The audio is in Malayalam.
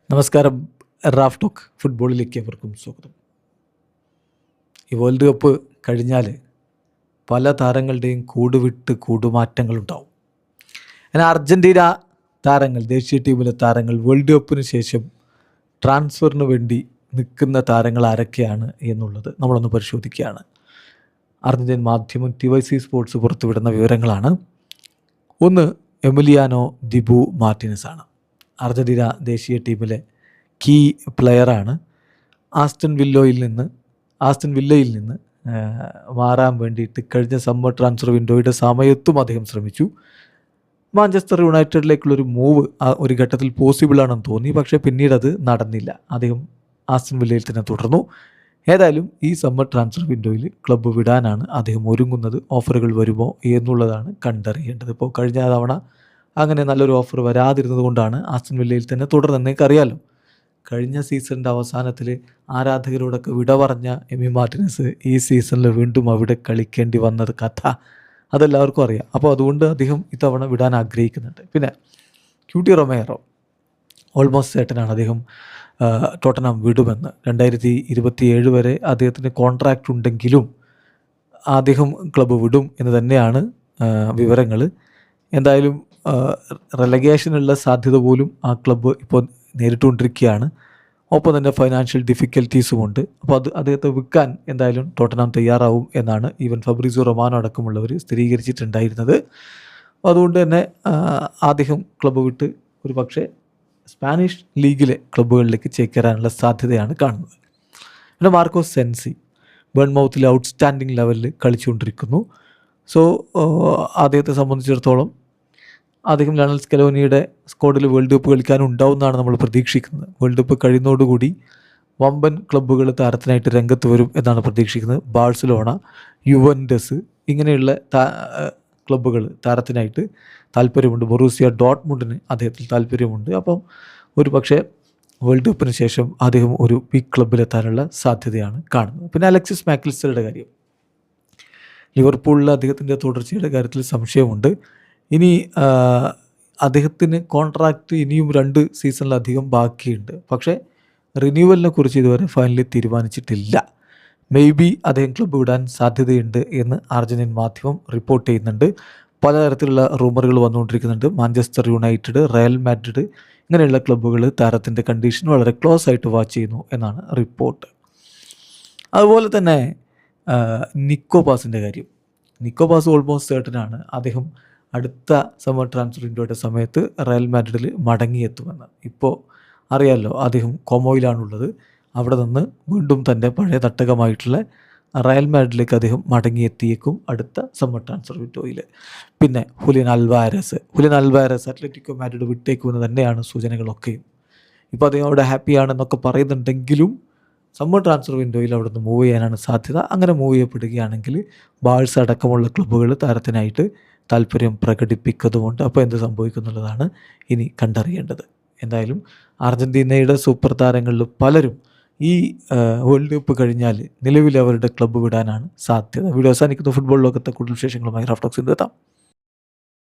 നമസ്കാരം. റാഫ് ടോക്ക് ഫുട്ബോളിലേക്ക് അവർക്കും സ്വാഗതം. ഈ വേൾഡ് കപ്പ് കഴിഞ്ഞാൽ പല താരങ്ങളുടെയും കൂടുവിട്ട് കൂടുമാറ്റങ്ങളുണ്ടാവും. എന്നാൽ അർജൻറ്റീന താരങ്ങൾ, ദേശീയ ടീമിലെ താരങ്ങൾ വേൾഡ് കപ്പിന് ശേഷം ട്രാൻസ്ഫറിന് വേണ്ടി നിൽക്കുന്ന താരങ്ങൾ ആരൊക്കെയാണ് എന്നുള്ളത് നമ്മളൊന്ന് പരിശോധിക്കുകയാണ്. അർജൻറ്റീൻ മാധ്യമം TYC സ്പോർട്സ് പുറത്തുവിടുന്ന വിവരങ്ങളാണ്. ഒന്ന്, എമിലിയാനോ ദിബു മാർട്ടിനസ് ആണ്. അർജൻറ്റീന ദേശീയ ടീമിലെ കീ പ്ലെയറാണ്. ആസ്റ്റൺ വില്ലയിൽ നിന്ന് മാറാൻ വേണ്ടിയിട്ട് കഴിഞ്ഞ സമ്മർ ട്രാൻസ്ഫർ വിൻഡോയുടെ സമയത്തും അദ്ദേഹം ശ്രമിച്ചു. മാഞ്ചസ്റ്റർ യുണൈറ്റഡിലേക്കുള്ളൊരു മൂവ് ഒരു ഘട്ടത്തിൽ പോസിബിളാണെന്ന് തോന്നി, പക്ഷേ പിന്നീട് അത് നടന്നില്ല. അദ്ദേഹം ആസ്റ്റൺ വില്ലയിൽ തന്നെ തുടർന്നു. ഏതായാലും ഈ സമ്മർ ട്രാൻസ്ഫർ വിൻഡോയിൽ ക്ലബ്ബ് വിടാനാണ് അദ്ദേഹം ഒരുങ്ങുന്നത്. ഓഫറുകൾ വരുമോ എന്നുള്ളതാണ് കണ്ടറിയേണ്ടത്. ഇപ്പോൾ കഴിഞ്ഞ തവണ അങ്ങനെ നല്ലൊരു ഓഫർ വരാതിരുന്നത് കൊണ്ടാണ് ആസ്റ്റൺ വില്ലയിൽ തന്നെ തുടർന്ന്. അറിയാലോ, കഴിഞ്ഞ സീസണിൻ്റെ അവസാനത്തിൽ ആരാധകരോടൊക്കെ വിട പറഞ്ഞ എമി മാർട്ടിനസ് ഈ സീസണിൽ വീണ്ടും അവിടെ കളിക്കേണ്ടി വന്നത് കഥ അതെല്ലാവർക്കും അറിയാം. അപ്പോൾ അതുകൊണ്ട് അദ്ദേഹം ഇത്തവണ വിടാൻ ആഗ്രഹിക്കുന്നുണ്ട്. പിന്നെ ക്യൂട്ടി റൊമേറോ ഓൾമോസ്റ്റ് സേട്ടനാണ്, അദ്ദേഹം ടോട്ടനം വിടുമെന്ന്. 2027 വരെ അദ്ദേഹത്തിന് കോൺട്രാക്റ്റ് ഉണ്ടെങ്കിലും അദ്ദേഹം ക്ലബ്ബ് വിടും എന്ന് തന്നെയാണ് വിവരങ്ങൾ. എന്തായാലും റെലഗേഷനുള്ള സാധ്യത പോലും ആ ക്ലബ്ബ് ഇപ്പോൾ നേരിട്ടുകൊണ്ടിരിക്കുകയാണ്. ഒപ്പം തന്നെ ഫൈനാൻഷ്യൽ ഡിഫിക്കൽറ്റീസുമുണ്ട്. അപ്പോൾ അദ്ദേഹത്തെ വിൽക്കാൻ എന്തായാലും ടോട്ടനം തയ്യാറാവും എന്നാണ് ഈവൻ ഫബ്രിസോ റൊമാനോ അടക്കമുള്ളവർ സ്ഥിരീകരിച്ചിട്ടുണ്ടായിരുന്നത്. അതുകൊണ്ട് തന്നെ അദ്ദേഹം ക്ലബ്ബ് വിട്ട് ഒരു പക്ഷേ സ്പാനിഷ് ലീഗിലെ ക്ലബ്ബുകളിലേക്ക് ചേക്കേറാനുള്ള സാധ്യതയാണ് കാണുന്നത്. പിന്നെ മാർക്കോസ് സെൻസി ബേൺമൗത്തിൽ ഔട്ട്സ്റ്റാൻഡിങ് ലെവലിൽ കളിച്ചുകൊണ്ടിരിക്കുന്നു. സോ അദ്ദേഹത്തെ സംബന്ധിച്ചിടത്തോളം അദ്ദേഹം ലയണൽ സ്കലോനിയുടെ സ്ക്വാഡിൽ വേൾഡ് കപ്പ് കളിക്കാനുണ്ടാവുമെന്നാണ് നമ്മൾ പ്രതീക്ഷിക്കുന്നത്. വേൾഡ് കപ്പ് കഴിയുന്നതോടുകൂടി വമ്പൻ ക്ലബ്ബുകൾ താരത്തിനായിട്ട് രംഗത്ത് വരും എന്നാണ് പ്രതീക്ഷിക്കുന്നത്. ബാഴ്സലോണ, യുവൻറ്റസ് ഇങ്ങനെയുള്ള ക്ലബ്ബുകൾ താരത്തിനായിട്ട് താല്പര്യമുണ്ട്. ബൊറൂസിയ ഡോട്ട്മുണ്ടിന് അദ്ദേഹത്തിൽ താല്പര്യമുണ്ട്. അപ്പം ഒരു പക്ഷേ വേൾഡ് കപ്പിന് ശേഷം അദ്ദേഹം ഒരു ബിഗ് ക്ലബ്ബിലെത്താനുള്ള സാധ്യതയാണ് കാണുന്നത്. പിന്നെ അലക്സിസ് മാക്ലിസ്റ്ററുടെ കാര്യം, ലിവർപൂളിലെ അദ്ദേഹത്തിൻ്റെ തുടർച്ചയുടെ കാര്യത്തിൽ സംശയമുണ്ട്. ഇനി അദ്ദേഹത്തിന് കോൺട്രാക്റ്റ് ഇനിയും 2 സീസണിലധികം ബാക്കിയുണ്ട്. പക്ഷേ റിന്യൂവലിനെ കുറിച്ച് ഇതുവരെ ഫൈനലി തീരുമാനിച്ചിട്ടില്ല. ബി അദ്ദേഹം ക്ലബ്ബ് വിടാൻ സാധ്യതയുണ്ട് എന്ന് അർജന്റീൻ മാധ്യമം റിപ്പോർട്ട് ചെയ്യുന്നുണ്ട്. പലതരത്തിലുള്ള റൂമറുകൾ വന്നുകൊണ്ടിരിക്കുന്നുണ്ട്. മാഞ്ചസ്റ്റർ യുണൈറ്റഡ്, റയൽ മാഡ്രിഡ് ഇങ്ങനെയുള്ള ക്ലബ്ബുകൾ താരത്തിൻ്റെ കണ്ടീഷൻ വളരെ ക്ലോസ് ആയിട്ട് വാച്ച് ചെയ്യുന്നു എന്നാണ് റിപ്പോർട്ട്. അതുപോലെ തന്നെ നിക്കോ പാസിൻ്റെ കാര്യം, നിക്കോ പാസ് ഓൾമോസ്റ്റ് സേർട്ടനാണ്. അദ്ദേഹം അടുത്ത സമ്മർ ട്രാൻസ്ഫർ വിൻഡോയുടെ സമയത്ത് റയൽ മാഡ്രിഡിൽ മടങ്ങിയെത്തുമെന്ന്. ഇപ്പോൾ അറിയാമല്ലോ, അദ്ദേഹം കൊമോയിലാണുള്ളത്. അവിടെ നിന്ന് വീണ്ടും തൻ്റെ പഴയ തട്ടകമായിട്ടുള്ള റയൽ മാഡ്രിഡിലേക്ക് അദ്ദേഹം മടങ്ങിയെത്തിയേക്കും അടുത്ത സമ്മർ ട്രാൻസ്ഫർ വിൻഡോയിൽ. പിന്നെ ഹുലിയൻ അൽവാരസ് അത്ലറ്റിക്കോ മാഡ്രിഡ് വിട്ടേക്കുമെന്ന് തന്നെയാണ് സൂചനകളൊക്കെയും. ഇപ്പോൾ അദ്ദേഹം അവിടെ ഹാപ്പിയാണെന്നൊക്കെ പറയുന്നുണ്ടെങ്കിലും സമ്മർ ട്രാൻസ്ഫർ വിൻഡോയിൽ അവിടെ നിന്ന് മൂവ് ചെയ്യാനാണ് സാധ്യത. അങ്ങനെ മൂവ് ചെയ്യപ്പെടുകയാണെങ്കിൽ ബാഴ്സ അടക്കമുള്ള ക്ലബ്ബുകൾ താരത്തിനായിട്ട് താല്പര്യം പ്രകടിപ്പിക്കുന്നതുമുണ്ട്. അപ്പോൾ എന്ത് സംഭവിക്കുന്നുള്ളതാണ് ഇനി കണ്ടറിയേണ്ടത്. എന്തായാലും അർജൻറ്റീനയുടെ സൂപ്പർ താരങ്ങളിൽ പലരും ഈ വേൾഡ് കപ്പ് കഴിഞ്ഞാൽ നിലവിൽ അവരുടെ ക്ലബ്ബ് വിടാനാണ് സാധ്യത. വീഡിയോ അവസാനിക്കുന്ന ഫുട്ബോൾ ലോകത്തെ കൂടുതൽ വിശേഷങ്ങളുമായി റാഫ് ടോക്സിൽ എത്താം.